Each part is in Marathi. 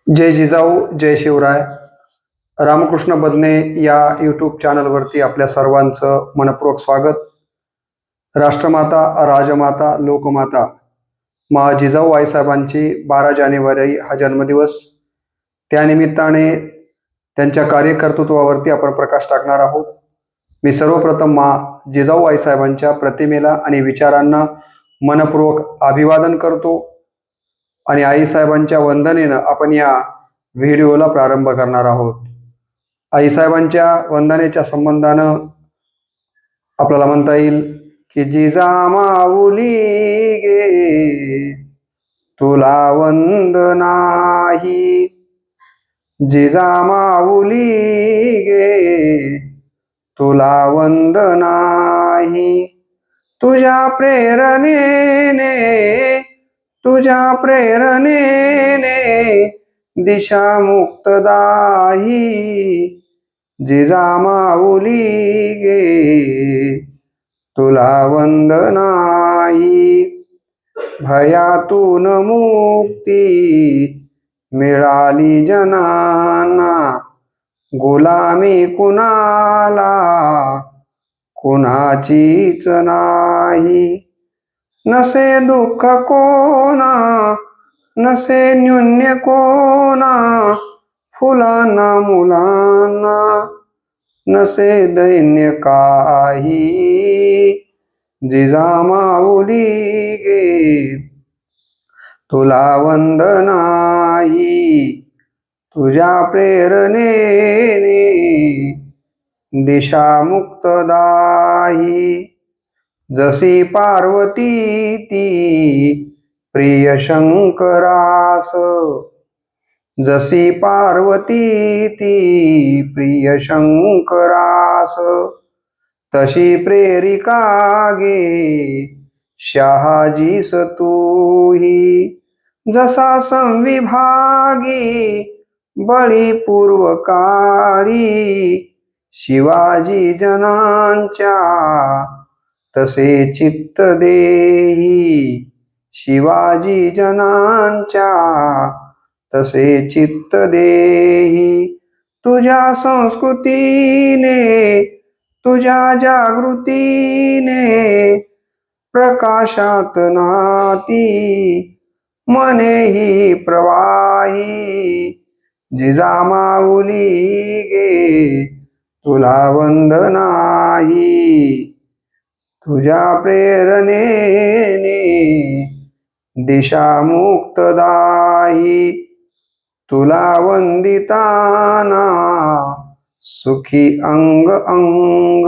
जय जिजाऊ जय शिवराय. रामकृष्ण बदने या यूट्यूब चॅनलवरती आपल्या सर्वांचं मनपूर्वक स्वागत. राष्ट्रमाता, राजमाता, लोकमाता मा जिजाऊ आईसाहेबांची 12 जानेवारी हा जन्मदिवस. त्यानिमित्ताने त्यांच्या कार्यकर्तृत्वावरती आपण प्रकाश टाकणार आहोत. मी सर्वप्रथम मा जिजाऊ आईसाहेबांच्या प्रतिमेला आणि विचारांना मनपूर्वक अभिवादन करतो आणि आईसाहेबांच्या वंदनेनं आपण या व्हिडिओला प्रारंभ करणार आहोत. आईसाहेबांच्या वंदनेच्या संबंधानं आपल्याला म्हणता येईल की जिजा माऊली गे तुला वंदनाही, जिजा माऊली गे तुला वंदनाही. तुझ्या प्रेरणेने दिशा मुक्तदाही, जिजा माऊली गे तुला वंदनाही. भयातून मुक्ती मिळाली जनांना, गुलामी कुणाला कुणाचीच नाही. नसे दुःख कोणा, नसे न्यून्य कोणा, फुलांना मुलांना नसे दैन्य काही, जिजा माऊली गे तुला वंदनाही. तुझ्या प्रेरणेने दिशा मुक्तदाही. जशी पार्वती ती प्रिय शंकरास, जशी पार्वती ती प्रिय शंकरास, तशी प्रेरिका गे शहाजीस तूही. जसा संविभागी बळी पूर्व काळी, शिवाजी जनांच्या तसे चित्त देही, शिवाजी जनांच्या तसे चित्त देही. तुझ्या संस्कृतीने, तुझ्या जागृतीने प्रकाशात नाती मनेही प्रवाही, जिजा माऊली गे तुला वंदनाही. तुझ्या प्रेरणेने दिशा मुक्तदाही. तुला वंदिताना सुखी अंग अंग,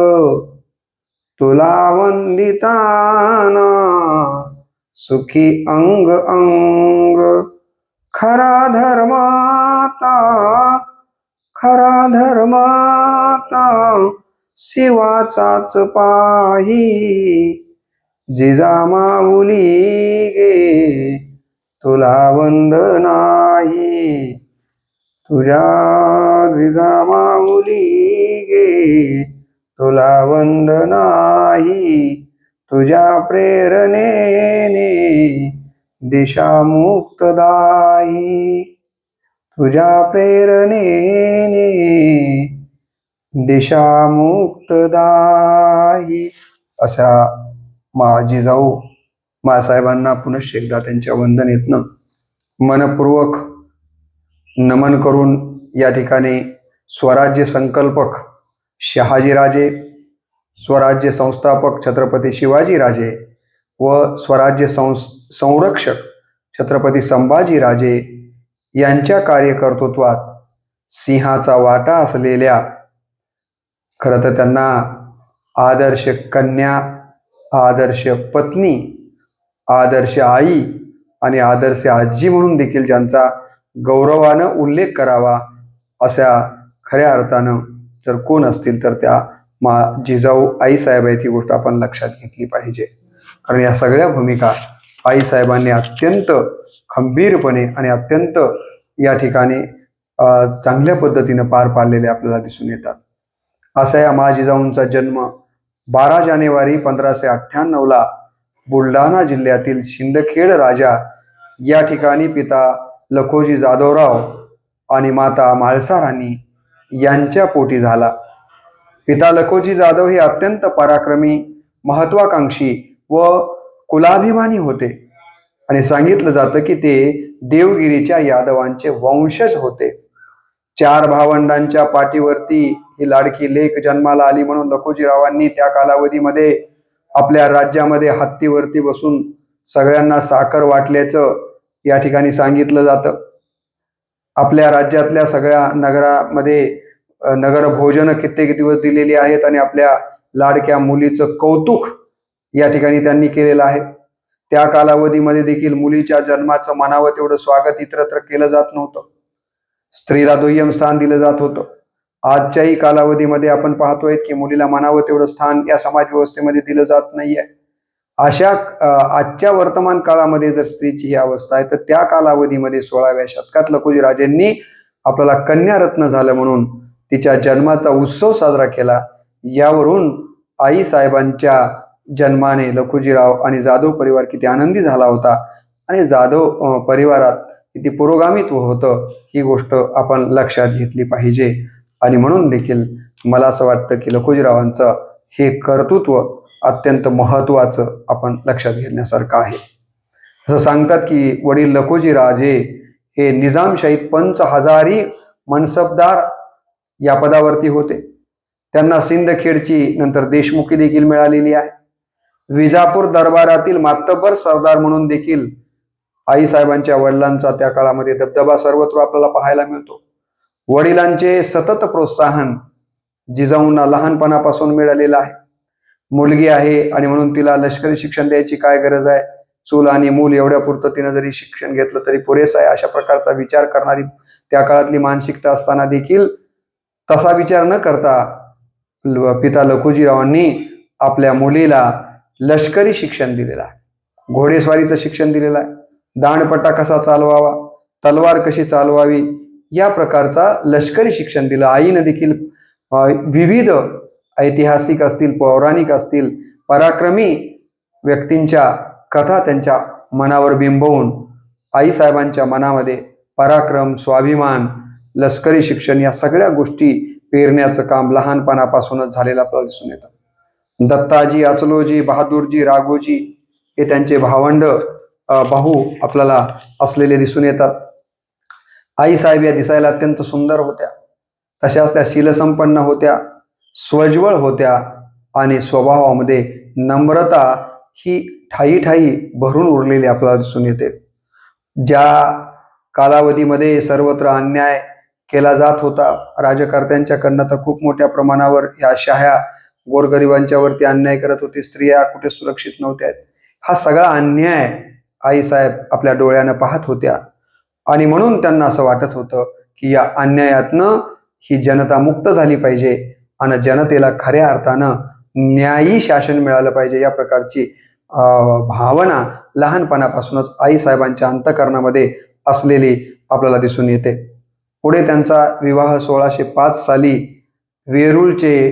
तुला वंदिताना सुखी अंग अंग. खरा धर्माता, खरा धर्माता शिवाचाच पाही, जिजा माऊली गे तुला वंदनाही. तुझ्या जिजा माऊली गे तुला वंदनाही. तुझ्या प्रेरणेने दिशा मुक्तदाही, तुझ्या प्रेरणेने दिशा मुक्तदाही. अशा मा जिजाऊ मासाहेबांना पुनश्च एकदा त्यांच्या वंदनेतनं मनपूर्वक नमन करून या ठिकाणी स्वराज्य संकल्पक शहाजीराजे, स्वराज्य संस्थापक छत्रपती शिवाजीराजे व स्वराज्य संरक्षक छत्रपती संभाजीराजे यांच्या कार्यकर्तृत्वात सिंहाचा वाटा असलेल्या, खरं तर त्यांना आदर्श कन्या, आदर्श पत्नी, आदर्श आई आणि आदर्श आजी म्हणून देखील ज्यांचा गौरवानं उल्लेख करावा अशा खऱ्या अर्थानं जर कोण असतील तर त्या मा जिजाऊ आईसाहेब आहेत. ही गोष्ट आपण लक्षात घेतली पाहिजे, कारण या सगळ्या भूमिका आईसाहेबांनी अत्यंत खंबीरपणे आणि अत्यंत या ठिकाणी चांगल्या पद्धतीनं पार पाडलेले आपल्याला दिसून येतात. असा या मा जिजाऊंचा जन्म 12 जानेवारी 1598 बुलढाणा जिल्ह्यातील शिंदखेड राजा या ठिकाणी पिता लखोजी जाधवराव आणि माता म्हाळसा राणी यांच्या पोटी झाला. पिता लखोजी जाधव हे अत्यंत पराक्रमी, महत्वाकांक्षी व कुलाभिमानी होते आणि सांगितलं जातं की ते देवगिरीच्या यादवांचे वंशज होते. 4 भावंडांच्या पाठीवरती ही लाडकी लेक जन्माला आली म्हणून लखोजीरावांनी त्या कालावधीमध्ये आपल्या राज्यामध्ये हत्तीवरती बसून सगळ्यांना साखर वाटल्याचं या ठिकाणी सांगितलं जातं. आपल्या राज्यातल्या सगळ्या नगरामध्ये नगर भोजन कित्येक दिवस दिलेली आहेत आणि आपल्या लाडक्या मुलीचं कौतुक या ठिकाणी त्यांनी केलेलं आहे. त्या कालावधीमध्ये देखील मुलीच्या जन्माचं मानावं तेवढं स्वागत इतरत्र केलं जात नव्हतं. स्त्रीला दुय्यम स्थान दिलं जात होतं. आजच्याही कालावधीमध्ये आपण पाहतोय की मुलीला मानावं तेवढं स्थान या समाज व्यवस्थेमध्ये दिलं जात नाहीये. अशा आजच्या वर्तमान काळामध्ये जर स्त्रीची ही अवस्था आहे तर त्या कालावधीमध्ये 16व्या शतकात लखोजीराजेंनी आपल्याला कन्यारत्न झालं म्हणून तिच्या जन्माचा उत्सव साजरा केला. यावरून आई साहेबांच्या जन्माने लखोजीराव आणि जाधव परिवार किती आनंदी झाला होता आणि जाधव परिवारात किती पुरोगामित्व होतं ही गोष्ट आपण लक्षात घेतली पाहिजे. आणि म्हणून देखील मला असं वाटतं की लखोजीरावांचं हे कर्तृत्व अत्यंत महत्वाचं आपण लक्षात घेण्यासारखं आहे. असं सांगतात की वडील लखोजीराजे हे निजामशाहीत पंच हजारी मनसबदार या पदावरती होते. त्यांना सिंदखेडची नंतर देशमुखी देखील मिळालेली आहे. विजापूर दरबारातील मातब्बर सरदार म्हणून देखील आई साहेबांच्या वडिलांचा त्या काळामध्ये दबदबा सर्वत्र आपल्याला पाहायला मिळतो. वडिलांचे सतत प्रोत्साहन जिजाऊंना लहानपणापासून मिळालेलं आहे. मुलगी आहे आणि म्हणून तिला लष्करी शिक्षण द्यायची काय गरज आहे, चूल आणि मूल एवढ्या पुरतं तिनं जरी शिक्षण घेतलं तरी पुरेसं आहे, अशा प्रकारचा विचार करणारी त्या काळातली मानसिकता असताना देखील तसा विचार न करता पिता लखोजीरावांनी आपल्या मुलीला लष्करी शिक्षण दिलेलं आहे. घोडेस्वारीचं शिक्षण दिलेलं आहे. दांडपट्टा कसा चालवावा, तलवार कशी चालवावी या प्रकारचा लष्करी शिक्षण दिलं. आईनं देखील विविध ऐतिहासिक असतील, पौराणिक असतील, पराक्रमी व्यक्तींच्या कथा त्यांच्या मनावर बिंबवून आई साहेबांच्या मनामध्ये पराक्रम, स्वाभिमान, लष्करी शिक्षण या सगळ्या गोष्टी पेरण्याचं काम लहानपणापासूनच झालेलं आपल्याला दिसून येतं. दत्ताजी, अचलोजी, बहादूरजी, राघोजी हे त्यांचे भाऊ आपल्याला असलेले दिसून येतात. आई साहेब या दिसायला अत्यंत सुंदर होत्या. तशाच त्या शीलसंपन्न होत्या, स्वज्वळ होत्या आणि स्वभावामध्ये नम्रता ही ठायी ठायी भरून उरलेली आपल्याला दिसून येते. ज्या कालावधीमध्ये सर्वत्र अन्याय केला जात होता राजकर्त्यांच्याकडनं, तर खूप मोठ्या प्रमाणावर या शाह्या गोरगरिबांच्या वरती अन्याय करत होते. स्त्रिया कुठे सुरक्षित नव्हत्या. हा सगळा अन्याय आई साहेब आपल्या डोळ्यानं पाहत होत्या आणि म्हणून त्यांना असं वाटत होतं की या अन्यायातनं ही जनता मुक्त झाली पाहिजे आणि जनतेला खऱ्या अर्थानं न्यायी शासन मिळालं पाहिजे. या प्रकारची भावना लहानपणापासूनच आई साहेबांच्या अंतःकरणामध्ये असलेली आपल्याला दिसून येते. पुढे त्यांचा विवाह 1605 साली वेरूळचे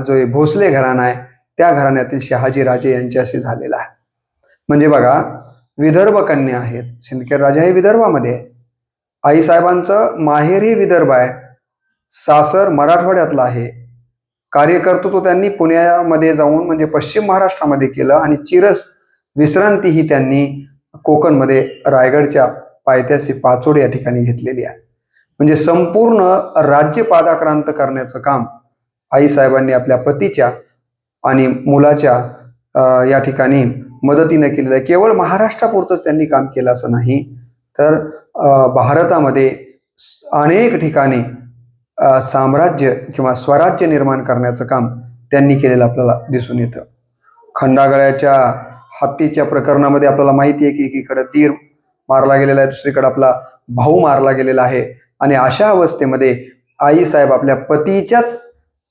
जो भोसले घराणा आहे त्या घराण्यातील शहाजी राजे यांच्याशी झालेला आहे. म्हणजे बघा, विदर्भ कन्या आहेत. सिंदखेड राजा हे विदर्भामध्ये आहे. आई साहेबांचं माहेर हे विदर्भ आहे, सासर मराठवाड्यातलं आहे. कार्यकर्तृत्व त्यांनी पुण्यामध्ये जाऊन म्हणजे पश्चिम महाराष्ट्रामध्ये केलं आणि विश्रांती ही त्यांनी कोकणमध्ये रायगडच्या पायथ्याशी पाचोड या ठिकाणी घेतलेली आहे. म्हणजे संपूर्ण राज्य पादाक्रांत करण्याचं काम आई साहेबांनी आपल्या पतीच्या आणि मुलाच्या या ठिकाणी मदतीने केलेलं आहे. केवळ महाराष्ट्रापुरतंच त्यांनी काम केलं असं नाही, तर भारतामध्ये अनेक ठिकाणी साम्राज्य किंवा स्वराज्य निर्माण करण्याचं काम त्यांनी केलेलं आपल्याला दिसून येतं. खंडागळ्याच्या हत्तीच्या प्रकरणामध्ये आपल्याला माहिती आहे की एकीकडे दीर मारला गेलेला आहे, दुसरीकडे आपला भाऊ मारला गेलेला आहे आणि अशा अवस्थेमध्ये आई साहेब आपल्या पतीच्याच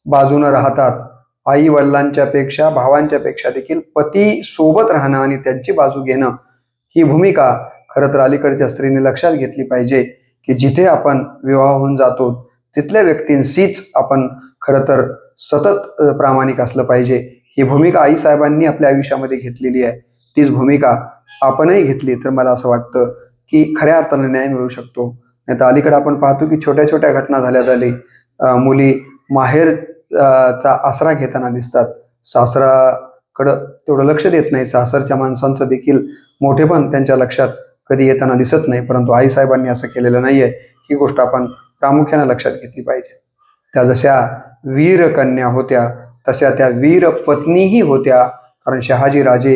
बाजूनं राहतात. आई वडिलांच्या पेक्षा, भावांच्या पेक्षा देखील पती सोबत राहणं आणि त्यांची बाजू घेणं ही भूमिका खरं तर अलीकडच्या स्त्रीने लक्षात घेतली पाहिजे की जिथे आपण विवाह होऊन जातो तिथल्या व्यक्तींशीच आपण खरं तर सतत प्रामाणिक असलं पाहिजे. ही भूमिका आई साहेबांनी आपल्या आयुष्यामध्ये घेतलेली आहे. तीच भूमिका आपणही घेतली तर मला असं वाटतं की खऱ्या अर्थाने न्याय मिळू शकतो. नाही तर अलीकडे आपण पाहतो की छोट्या छोट्या घटना झाल्या झाली, मुली माहेर चा आसरा घेताना दिसतात. सासराकडं तेवढं लक्ष देत नाही. सासरच्या माणसांचं देखील मोठेपण त्यांच्या लक्षात कधी येताना दिसत नाही. परंतु आईसाहेबांनी असं केलेलं नाहीये. ही गोष्ट आपण प्रामुख्याने लक्षात घेतली पाहिजे. त्या जशा वीर कन्या होत्या तशा त्या वीर पत्नीही होत्या. कारण शहाजी राजे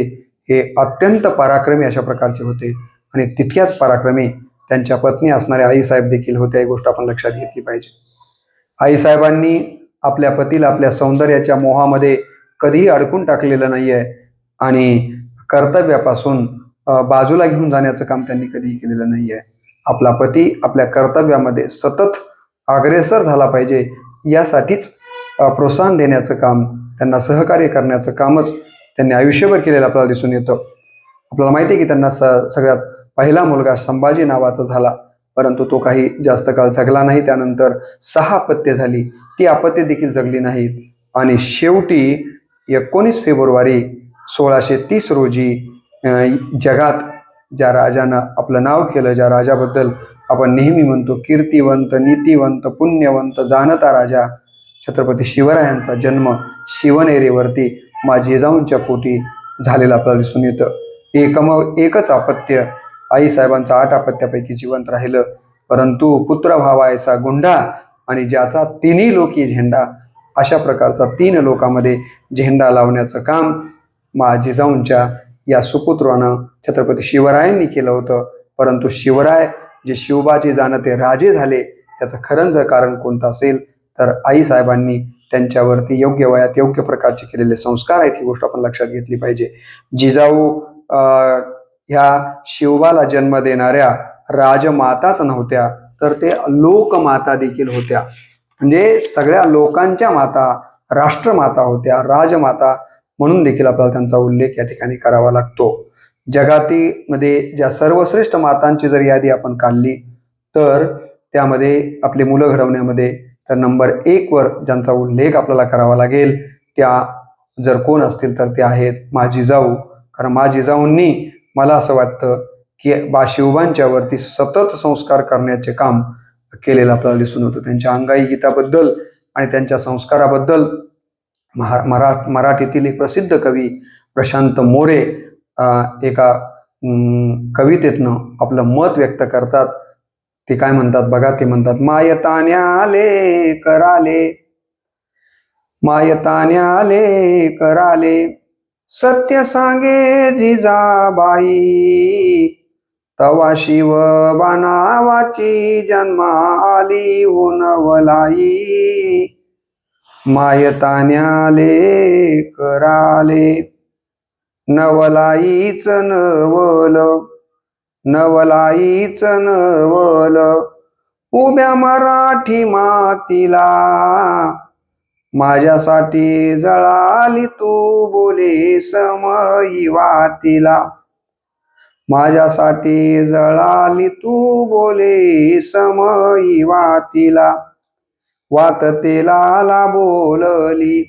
हे अत्यंत पराक्रमी अशा प्रकारचे होते आणि तितक्याच पराक्रमी त्यांच्या पत्नी असणाऱ्या आईसाहेब देखील होत्या. ही गोष्ट आपण लक्षात घेतली पाहिजे. आईसाहेबांनी आपल्या पतीला आपल्या सौंदर्याच्या मोहामध्ये कधीही अडकून टाकलेलं नाहीये आणि कर्तव्यापासून बाजूला घेऊन जाण्याचं काम त्यांनी कधीही केलेलं नाहीये. आपला पती आपल्या कर्तव्यामध्ये सतत अग्रेसर झाला पाहिजे यासाठीच प्रोत्साहन देण्याचं काम, त्यांना सहकार्य करण्याचं कामच त्यांनी आयुष्यभर केलेलं आपल्याला दिसून येतं. आपल्याला माहिती आहे की त्यांना सगळ्यात पहिला मुलगा संभाजी नावाचा झाला, परंतु तो काही जास्त काळ जगला नाही. त्यानंतर 6 अपत्ये झाली, ती अपत्ये देखील जगली नाहीत आणि शेवटी 19 फेब्रुवारी 1630 रोजी जगात ज्या राजानं आपलं नाव केलं, ज्या राजाबद्दल आपण नेहमी म्हणतो कीर्तिवंत, नीतिवंत, पुण्यवंत, जाणता राजा छत्रपती शिवरायांचा जन्म शिवनेरीवरती जिजाऊंच्या पोटी झालेला आपल्याला दिसून येतं. एकच अपत्य आईसाहेबांचं 8 अपत्यापैकी जिवंत राहिलं, परंतु पुत्र भावायचा गुंडा आणि ज्याचा तिन्ही लोकी झेंडा, अशा प्रकारचा 3 लोकांमध्ये झेंडा लावण्याचं काम जिजाऊंच्या या सुपुत्रानं छत्रपती शिवरायांनी केलं होतं. परंतु शिवराय जे शिवबाचे जाणते राजे झाले, त्याचं खरं जर कारण कोणतं असेल तर आईसाहेबांनी त्यांच्यावरती योग्य वयात योग्य प्रकारचे केलेले संस्कार आहेत. ही गोष्ट आपण लक्षात घेतली पाहिजे. जिजाऊ ह्या शिवबाला जन्म देणाऱ्या राजमाताच नव्हत्या, तर ते लोकमाता देखील होत्या. म्हणजे सगळ्या लोकांच्या माता, राष्ट्रमाता होत्या, राजमाता म्हणून देखील आपल्याला त्यांचा उल्लेख या ठिकाणी करावा लागतो. जगातीमध्ये ज्या सर्वश्रेष्ठ मातांची जर यादी आपण काढली तर त्यामध्ये आपली मुलं घडवण्यामध्ये तर नंबर 1 वर ज्यांचा उल्लेख आपल्याला करावा लागेल त्या जर कोण असतील तर ते आहेत जिजाऊ. कारण जिजाऊंनी मला असं वाटतं की शिवबांच्या वरती सतत संस्कार करण्याचे काम केलेलं आपल्याला दिसून होतं. त्यांच्या अंगाई गीताबद्दल आणि त्यांच्या संस्काराबद्दल मराठीतील एक प्रसिद्ध कवी प्रशांत मोरे एका कवितेतनं आपलं मत व्यक्त करतात. ते काय म्हणतात बघा, ते म्हणतात, मायतान्याले कराले, मायतान्याले कराले, सत्य सांगे जिजाबाई, तवा शिवबा नावाची जन्मा आली हो नवलाई. मायतान्याले कराले, नवलाईच नवल, नवलाईच नवल, उभ्या मराठी मातीला, माझ्यासाठी जळाली तू बोले समई वातीला. माझ्यासाठी जळाली तू बोले समई वातीला. वात तेलाला बोलली,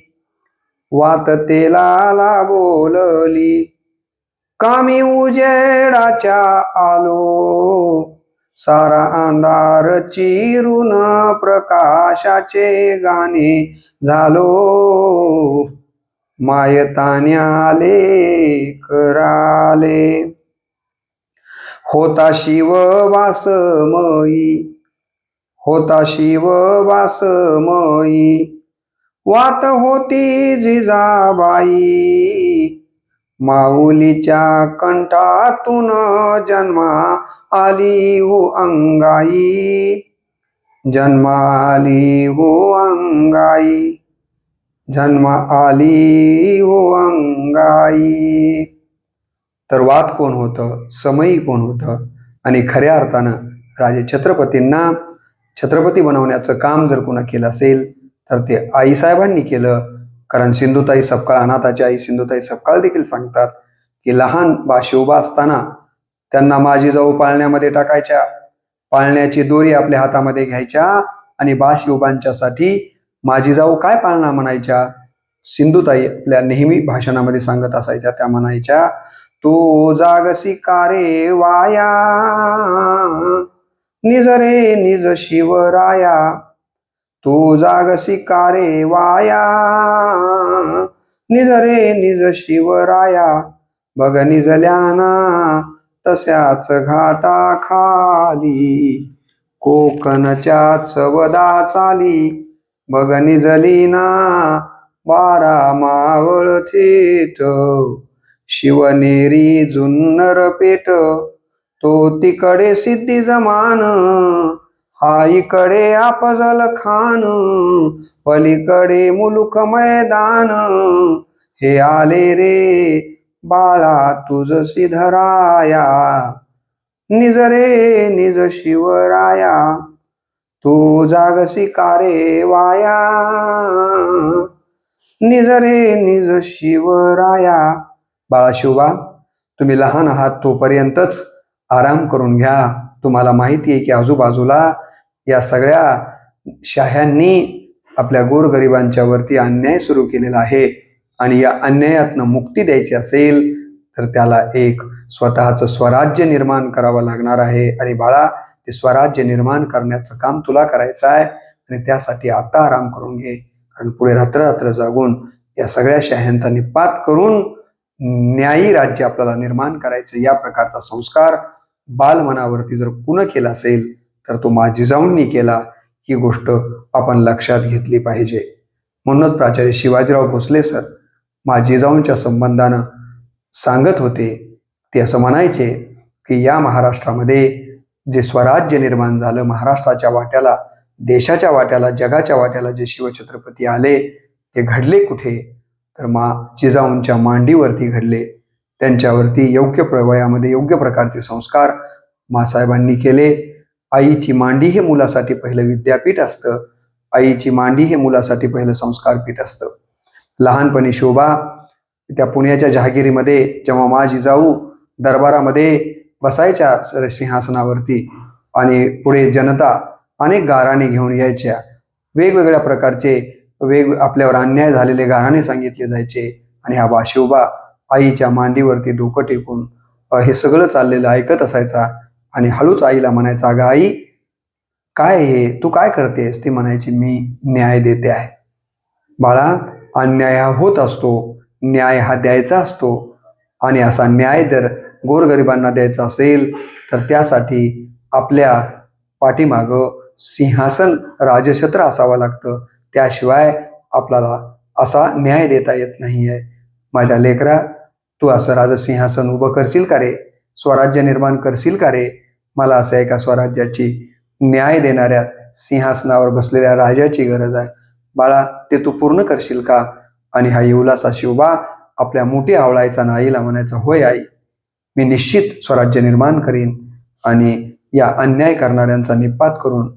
वात तेलाला बोलली, कामी उजेडाच्या आलो, सारा अंधार चिरून प्रकाशाचे गाणे झालो. मायतान्याले कराले, होता शिव वासमयी, होता शिव वासमयी, वात होती जिजाबाई, माऊलीच्या कंठातून जन्मा आली हो अंगाई, जन्मा आली हो अंगाई, जन्मा आली हो अंगाई. तर वात कोण होतं, समयी कोण होतं आणि खऱ्या अर्थानं राजे छत्रपतींना छत्रपती बनवण्याचं काम जर कोणा केलं असेल तर ते आईसाहेबांनी केलं. कारण सिंधुताई सपकाळ, अनाथाची आई सिंधुताई सपकाळ देखील सांगतात की लहान शिवबा असताना त्यांना जिजाऊ पाळण्यामध्ये टाकायच्या, पाळण्याची दोरी आपल्या हातामध्ये घ्यायच्या आणि शिवबांच्यासाठी जिजाऊ काय पाळणा म्हणायच्या. सिंधुताई आपल्या नेहमी भाषणामध्ये सांगत असायच्या, त्या म्हणायच्या, तू जागसी कारे वाया, निज रे निज शिवराया, तू जागसी का रे वाया. निज रे निज शिवराया, बघ निजल्याना तस्याच घाटा खाली. कोकणच्या चवदा चाली, बघ निजलीना बारा मावळ थेट. शिवनेरी जुन्नर पेठ, तो तिकडे सिद्धी जमान, हा इकडे अफजल खान. पलीकडे मुलुक मैदान, हे आले रे बाळा तुझसी धराया. निज रे निज शिवराया, तू जागसी का रे वाया. निज रे निज शिवराया. बाळा शिवबा, तुम्ही लहान आहात तोपर्यंतच आराम करून घ्या. तुम्हाला माहिती आहे की आजूबाजूला या सगळ्या शाह्यांनी आपल्या गोरगरिबांच्या वरती अन्याय सुरू केलेला आहे आणि या अन्यायातनं मुक्ती द्यायची असेल तर त्याला एक स्वतःचं स्वराज्य निर्माण करावं लागणार आहे. आणि बाळा, ते स्वराज्य निर्माण करण्याचं काम तुला करायचं आहे आणि त्यासाठी आता आराम करून घे. कारण पुढे रात्र जागून या सगळ्या शाह्यांचा निपात करून न्यायी राज्य आपल्याला निर्माण करायचं. या प्रकारचा संस्कार बालमनावरती जर कुणं केला असेल तर तो माझी जिजाऊंनी केला. ही गोष्ट आपण लक्षात घेतली पाहिजे. म्हणूनच प्राचार्य शिवाजीराव भोसले सर माझी जिजाऊंच्या संबंधानं सांगत होते. ते असं म्हणायचे की या महाराष्ट्रामध्ये जे स्वराज्य निर्माण झालं, महाराष्ट्राच्या वाट्याला, देशाच्या वाट्याला, जगाच्या वाट्याला जे शिवछत्रपती आले ते घडले कुठे तर जिजाऊंच्या मांडीवरती घडले. त्यांच्यावरती योग्य वयामध्ये योग्य प्रकारचे संस्कार मासाहेबांनी केले. आईची मांडी हे मुलासाठी पहिलं विद्यापीठ असतं. आईची मांडी हे मुलासाठी पहिलं संस्कारपीठ असतं. लहानपणी शोभा त्या पुण्याच्या जहागिरीमध्ये जेव्हा जिजाऊ दरबारामध्ये बसायच्या सिंहासनावरती आणि पुढे जनता अनेक गाराणे घेऊन यायच्या, वेगवेगळ्या प्रकारचे आपल्यावर अन्याय झालेले गाराणे सांगितले जायचे आणि हा शिवबा आईच्या मांडीवरती डोकं टेकून हे सगळं चाललेलं ऐकत असायचा आणि हळूच आईला म्हणायचा, अगं आई काय हे तू काय करतेस? ती म्हणायची, मी न्याय देते आहे. बाळा, अन्याय हा होत असतो, न्याय हा द्यायचा असतो आणि असा न्याय जर गोरगरिबांना द्यायचा असेल तर त्यासाठी आपल्या पाठीमागं सिंहासन राजछत्र असावं लागतं. त्याशिवाय आपल्याला असा न्याय देता येत नाही आहे. माझ्या लेकरा, तू असं राजसिंहासन उभं करशील का रे? स्वराज्य निर्माण करशील का रे? मला असं एका स्वराज्याची न्याय देणाऱ्या सिंहासनावर बसलेल्या राजाची गरज आहे. बाळा, ते तू पूर्ण करशील का? आणि हा येवलासा शिवबा आपल्या मोठी आवळायचा ना आईला म्हणायचा, होय आई, मी निश्चित स्वराज्य निर्माण करीन आणि या अन्याय करणाऱ्यांचा निपात करून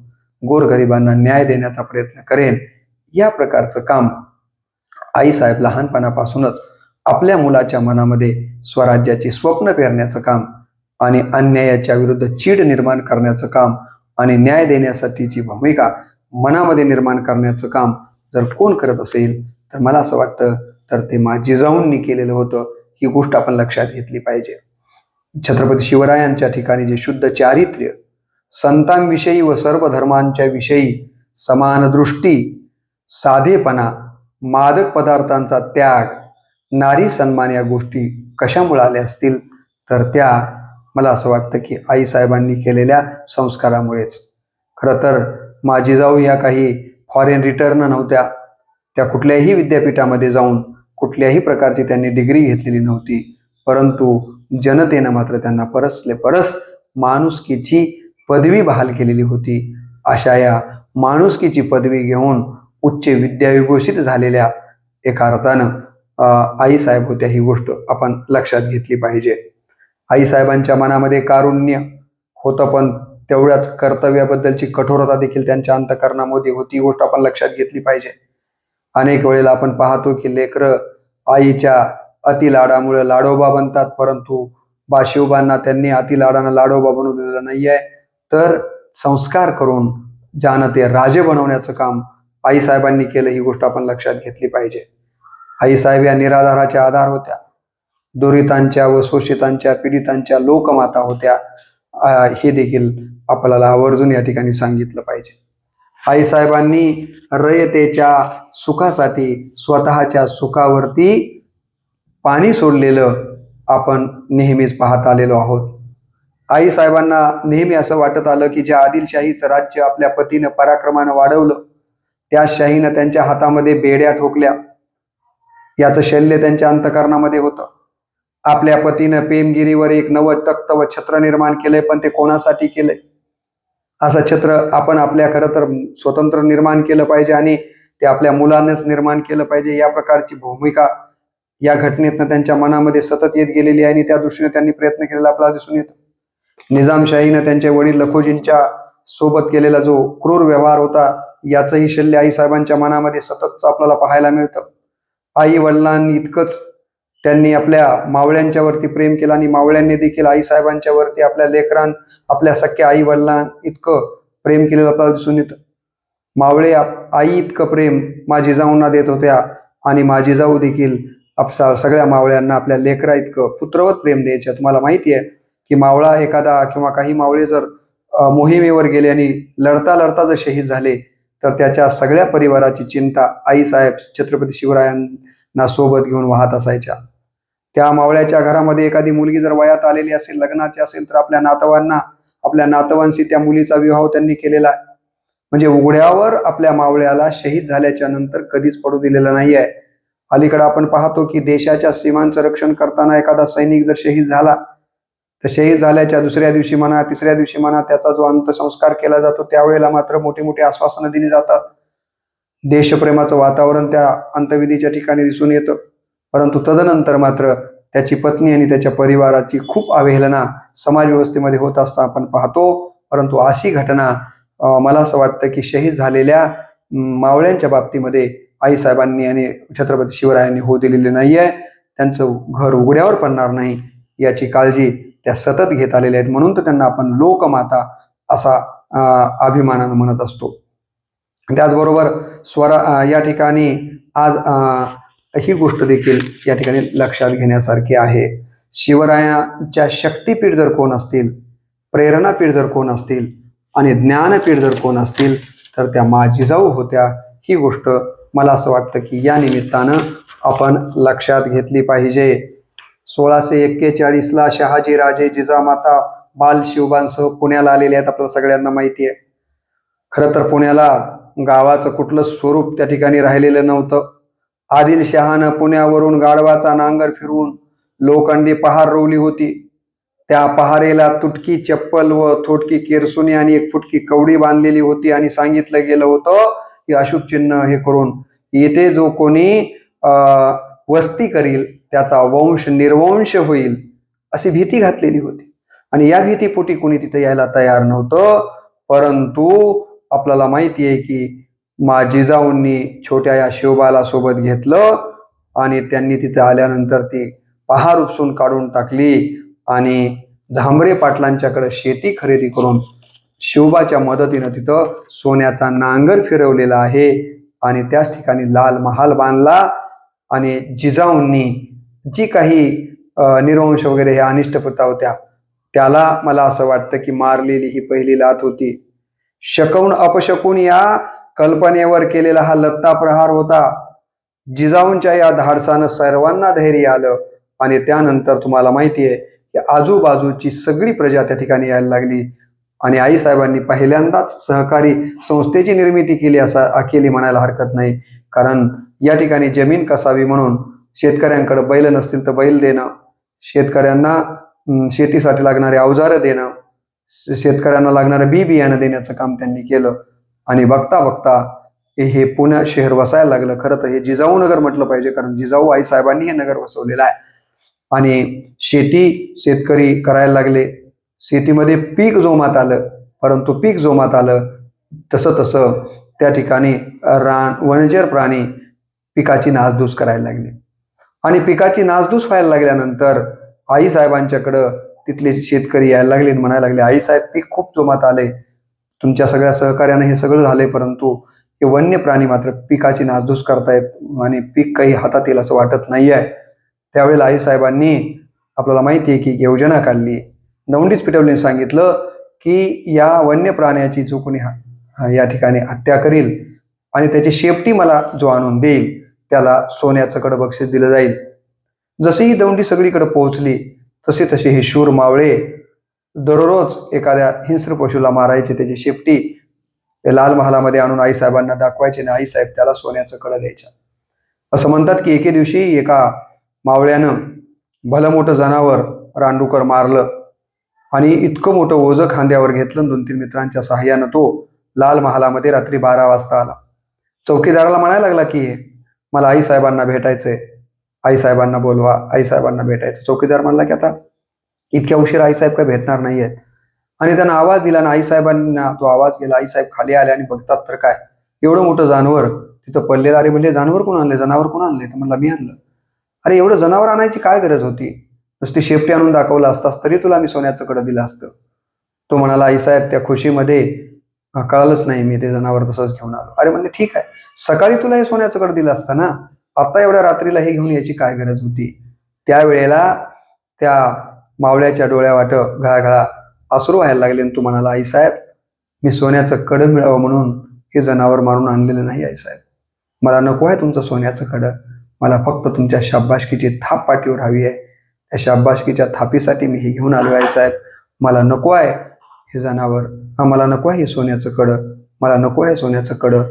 गोरगरिबांना न्याय देण्याचा प्रयत्न करेन. या प्रकारचं काम आईसाहेब लहानपणापासूनच आपल्या मुलाच्या मनामध्ये स्वराज्याची स्वप्न पेरण्याचं काम आणि अन्यायाच्या विरुद्ध चीड निर्माण करण्याचं काम आणि न्याय देण्यासाठीची भूमिका मनामध्ये निर्माण करण्याचं काम जर कोण करत असेल तर मला असं वाटतं तर ते जिजाऊंनी केलेलं होतं. ही गोष्ट आपण लक्षात घेतली पाहिजे. छत्रपती शिवरायांच्या ठिकाणी जे शुद्ध चारित्र्य, संतांविषयी व सर्व धर्मांच्या विषयी समान दृष्टी, साधेपणा, मादक पदार्थांचा त्याग, नारी सन्मान या गोष्टी कशामुळे आल्या असतील तर त्या मला असं वाटतं की आईसाहेबांनी केलेल्या संस्कारामुळेच. खरं तर जिजाऊ या काही फॉरेन रिटर्न नव्हत्या. त्या कुठल्याही विद्यापीठामध्ये जाऊन कुठल्याही प्रकारची त्यांनी डिग्री घेतलेली नव्हती. परंतु जनतेनं मात्र त्यांना परस माणुसकीची पदवी बहाल केलेली होती. अशा या माणुसकीची पदवी घेऊन उच्च विद्याविभूषित झालेल्या एका अर्थानं आईसाहेब होत्या. ही गोष्ट आपण लक्षात घेतली पाहिजे. आईसाहेबांच्या मनामध्ये कारुण्य होतं, पण तेवढ्याच कर्तव्याबद्दलची कठोरता देखील त्यांच्या अंतःकरणामध्ये होती. ही गोष्ट आपण लक्षात घेतली पाहिजे. अनेक वेळेला आपण पाहतो की लेकरं आईच्या अतिलाडामुळे लाडोबा बनतात, परंतु शिवबांना त्यांनी अतिलाडानं लाडोबा बनवलेलं नाही आहे, तर संस्कार करून ज्यानं ते राजे बनवण्याचं काम आईसाहेबांनी केलं. ही गोष्ट आपण लक्षात घेतली पाहिजे. आईसाहेब या निराधाराच्या आधार होत्या. दुरितांच्या व शोषितांच्या, पीडितांच्या लोकमाता होत्या. हे देखील आपल्याला आवर्जून या ठिकाणी सांगितलं पाहिजे. आईसाहेबांनी रयतेच्या सुखासाठी स्वतःच्या सुखावरती पाणी सोडलेलं आपण नेहमीच पाहत आलेलो आहोत. आईसाहेबांना नेहमी असं वाटत आलं की ज्या आदिलशाहीचं राज्य आपल्या पतीनं पराक्रमानं वाढवलं, त्या शाहीनं त्यांच्या हातामध्ये बेड्या ठोकल्या, याचं शल्य त्यांच्या अंतःकरणामध्ये होतं. आपल्या पतीनं पेमगिरीवर एक नवं तख्त व छत्र निर्माण केलंय, पण ते कोणासाठी केलंय? असं छत्र आपण आपल्या खरं तर स्वतंत्र निर्माण केलं पाहिजे आणि ते आपल्या मुलांनाच निर्माण केलं पाहिजे, या प्रकारची भूमिका या घटनेतनं त्यांच्या मनामध्ये सतत येत गेलेली आहे आणि त्या दृष्टीने त्यांनी प्रयत्न केलेला आपल्याला दिसून येतो. निजामशाहीनं त्यांचे वडील लखोजींच्या सोबत केलेला जो क्रूर व्यवहार होता, याचंही शल्य आईसाहेबांच्या मनामध्ये सतत आपल्याला पाहायला मिळतं. आई वडिलांनी इतकंच त्यांनी आपल्या मावळ्यांच्या वरती प्रेम केलं आणि मावळ्यांनी देखील आईसाहेबांच्या वरती आपल्या सख्या आई वडिलां इतकं प्रेम केलेलं आपल्याला दिसून येतं. मावळे आई इतकं प्रेम माझी जाऊंना देत होत्या आणि माझी जाऊ देखील सगळ्या मावळ्यांना आपल्या लेकरा इतकं पुत्रवत प्रेम द्यायचं. तुम्हाला माहिती आहे की मावळा एखादा किंवा काही मावळे जर मोहिमेवर गेले आणि लढता लढता जर शहीद झाले, तर त्याच्या सगळ्या परिवाराची चिंता आईसाहेब छत्रपती शिवरायांना सोबत घेऊन वाहत असायच्या. त्या मावळ्याच्या घरामध्ये एखादी मुलगी जर वयात आलेली असेल, लग्नाची असेल, तर आपल्या नातवांशी त्या मुलीचा विवाह त्यांनी केलेला आहे. म्हणजे उघड्यावर आपल्या मावळ्याला शहीद झाल्याच्या नंतर कधीच पडू दिलेलं नाही आहे. अलीकडे आपण पाहतो की देशाच्या सीमांचं रक्षण करताना एखादा सैनिक जर शहीद झाला, तर शहीद झाल्याच्या दुसऱ्या दिवशी म्हणा, तिसऱ्या दिवशी म्हणा, त्याचा जो अंत्यसंस्कार केला जातो, त्यावेळेला मात्र मोठी मोठी आश्वासनं दिली जातात. देशप्रेमाचं वातावरण त्या अंत्यविधीच्या ठिकाणी दिसून येतं. परंतु तदनंतर मात्र त्याची पत्नी आणि त्याच्या परिवाराची खूप अवहेलना समाज व्यवस्थेमध्ये होत असता आपण पाहतो. परंतु अशी घटना मला असं वाटतं की शहीद झालेल्या मावळ्यांच्या बाबतीमध्ये आईसाहेबांनी आणि छत्रपती शिवरायांनी होऊ दिलेली नाही आहे. त्यांचं घर उघड्यावर पडणार नाही याची काळजी त्या सतत घेत आलेल्या आहेत. म्हणून तर त्यांना आपण लोकमाता असा अभिमानानं म्हणत असतो. त्याचबरोबर या ठिकाणी आज ही गोष्ट देखील या ठिकाणी लक्षात घेण्यासारखी आहे. शिवरायांच्या शक्तीपीठ जर कोण असतील, प्रेरणापीठ जर कोण असतील आणि ज्ञानपीठ जर कोण असतील, तर त्या मा जिजाऊ होत्या. ही गोष्ट मला असं वाटतं की या निमित्तानं आपण लक्षात घेतली पाहिजे. 1641ला शहाजी राजे जिजामाता बाल शिवबांसह पुण्याला आलेले आहेत, आपल्याला सगळ्यांना माहिती आहे. खरं तर पुण्याला गावाचं कुठलं स्वरूप त्या ठिकाणी राहिलेलं नव्हतं. आदिलशहानं पुण्यावरून गाढवाचा नांगर फिरवून लोखंडी पहार रोवली होती. त्या पहारेला तुटकी चप्पल व थोडकी केरसुनी आणि एक फुटकी कवडी बांधलेली होती आणि सांगितलं गेलं होतं की अशुभ चिन्ह हे करून येथे जो कोणी वस्ती करील त्याचा वंश निर्वंश होईल, अशी भीती घातलेली होती. आणि या भीतीपोटी कोणी तिथे यायला तयार नव्हतं. परंतु आपल्याला माहिती आहे की जिजाऊंनी छोट्या या शिवबाला सोबत घेतलं आणि त्यांनी तिथे आल्यानंतर ती पहार उपसून काढून टाकली आणि झांबरे पाटलांच्याकडे शेती खरेदी करून शिवबाच्या मदतीनं तिथं सोन्याचा नांगर फिरवलेला आहे आणि त्याच ठिकाणी लाल महाल बांधला. आणि जिजाऊंनी जी काही निर्वंश वगैरे ह्या अनिष्ट प्रथा होत्या, त्याला मला असं वाटतं की मारलेली ही पहिली लाथ होती. शकून अपशकून या कल्पनेवर केलेला हा लत्ता प्रहार होता. जिजाऊंच्या या धाडसानं सर्वांना धैर्य आलं आणि त्यानंतर तुम्हाला माहिती आहे की आजूबाजूची सगळी प्रजा त्या ठिकाणी यायला लागली आणि आईसाहेबांनी पहिल्यांदाच सहकारी संस्थेची निर्मिती केली म्हणायला हरकत नाही. कारण या ठिकाणी जमीन कसावी म्हणून शेतकऱ्यांकडे बैल नसतील तर बैल देणं, शेतकऱ्यांना शेतीसाठी लागणारे अवजारं देणं, शेतकऱ्यांना लागणारं बियाणं देण्याचं काम त्यांनी केलं. आणि बघता बघता हे पुणे शहर वसायला लागलं. खरं तर हे जिजाऊ नगर म्हटलं पाहिजे, कारण जिजाऊ आईसाहेबांनी हे नगर वसवलेलं आहे. आणि शेतकरी करायला लागले. शेतीमध्ये पीक जोमात आलं. परंतु पीक जोमात आलं तसं तसं त्या ठिकाणी वनचर प्राणी पिकाची नासधूस करायला लागले आणि पिकाची नासधूस व्हायला लागल्यानंतर आईसाहेबांच्याकडं तिथले शेतकरी यायला लागले आणि म्हणायला लागले, आईसाहेब पीक खूप जोमात आले, तुमच्या सगळ्या सहकार्याने हे सगळं झालंय, परंतु हे वन्य प्राणी मात्र पिकाची नासधूस करतायत आणि पीक काही हातात येईल असं वाटत नाही आहे. त्यावेळेला आईसाहेबांनी आपल्याला माहिती आहे की योजना काढली. दौंडीच पिटवलीने सांगितलं की या वन्य प्राण्याची जो कोणी या ठिकाणी हत्या करील आणि त्याची शेपटी मला जो आणून देईल त्याला सोन्याचं कडं बक्षीस दिलं जाईल. जशी ही दौंडी सगळीकडे पोहोचली तसे तसे हे शूर मावळे दररोज एखाद्या हिंस्र पशुला मारायचे, त्याची शेपटी ते लाल महालामध्ये आणून आईसाहेबांना दाखवायचे आणि आईसाहेब त्याला सोन्याचं कडं द्यायच्या. असं म्हणतात की एके दिवशी एका मावळ्यानं भलं मोठं जनावर रानडुकर मारलं आणि इतकं मोठं ओझं खांद्यावर घेतलं. 2-3 मित्रांच्या सहाय्यानं तो लाल महालामध्ये रात्री 12 वाजता आला. चौकीदाराला म्हणायला लागला की मला आईसाहेबांना भेटायचंय, आईसाहेबांना बोलवा, आईसाहेबांना भेटायचं. चौकीदार म्हणला की आता इतक्या उशीर आईसाहेब काय भेटणार नाहीयेत. आणि त्यानं आवाज दिला आणि आईसाहेबांना तो आवाज गेला. आईसाहेब खाली आले आणि बघतात तर काय एवढं मोठं जानवर तिथं पडलेलं. अरे म्हणजे जानवर कोण आणले, जनावर कोण आणले? तर म्हणला मी आणलं. अरे एवढं जनावर आणायची काय गरज होती, नुसती शेपटी आणून दाखवलं असतास तरी तुला मी सोन्याचं कडं दिलं असतं. तो म्हणाला आईसाहेब त्या खुशीमध्ये कळालंच नाही, मी ते जनावर तसंच घेऊन आलो. अरे म्हणले ठीक आहे, सकाळी तुला हे सोन्याचं कडं दिलं असतं ना, आता एवढ्या रात्रीला हे घेऊन यायची काय गरज होती? त्यावेळेला त्या मावळ्याच्या डोळ्यावाट घळाघळा अश्रू व्हायला लागले आणि तू म्हणाला आईसाहेब मी सोन्याचं कडं मिळावं म्हणून हे जनावर मारून आणलेलं नाही आईसाहेब, मला नको आहे तुमचं सोन्याचं कडं, मला फक्त तुमच्या शाबासकीची थाप पाठीवर हवी आहे. त्या शाबासकीच्या थापीसाठी मी हे घेऊन आलो आईसाहेब. मला नको आहे हे जनावर, मला नको आहे हे सोन्याचं कडं, मला नको आहे सोन्याचं कडं.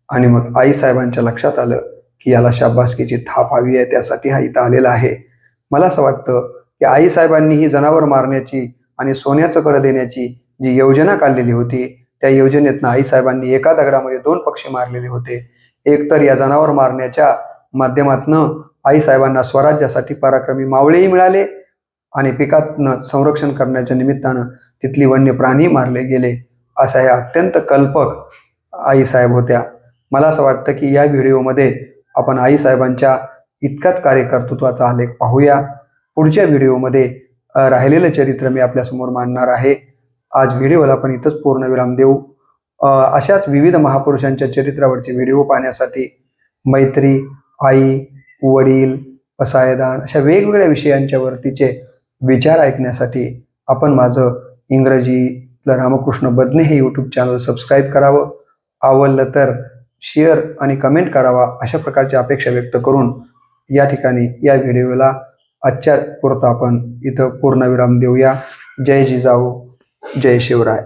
आणि मग आईसाहेबांच्या लक्षात आलं की याला शाबासकीची थाप हवी आहे, त्यासाठी हा इथं आलेला आहे. मला असं वाटतं की आईसाहेबांनी ही जनावर मारण्याची आणि सोन्याचं कडं देण्याची जी योजना काढलेली होती त्या योजनेतनं आईसाहेबांनी एका दगडामध्ये 2 पक्षी मारलेले होते. एक तर या जनावर मारण्याच्या माध्यमातनं आईसाहेबांना स्वराज्यासाठी पराक्रमी मावळेही मिळाले आणि पिकातनं संरक्षण करण्याच्या निमित्तानं तिथली वन्य प्राणी मारले गेले. अशा ह्या अत्यंत कल्पक आईसाहेब होत्या. मला असं वाटतं की या व्हिडिओमध्ये आपण आईसाहेबांच्या इतकाच कार्यकर्तृत्वाचा आलेख पाहूया. पुढच्या व्हिडिओमध्ये राहिलेलं चरित्र मी आपल्यासमोर मांडणार आहे. आज व्हिडिओला आपण इथंच पूर्णविराम देऊ. अशाच विविध महापुरुषांच्या चरित्रावरचे व्हिडिओ पाहण्यासाठी मैत्री, आई, वडील, पसायदान अशा वेगवेगळ्या विषयांच्या वरतीचे विचार ऐकण्यासाठी आपण माझं इंग्रजीतलं रामकृष्ण बदने हे यूट्यूब चॅनल सबस्क्राईब करावं. आवडलं तर शेअर आणि कमेंट करावा अशा प्रकारची अपेक्षा व्यक्त करून या ठिकाणी या व्हिडिओला आजच्या पुरता आपण इथं पूर्णविराम देऊया. जय जिजाऊ, जय शिवराय.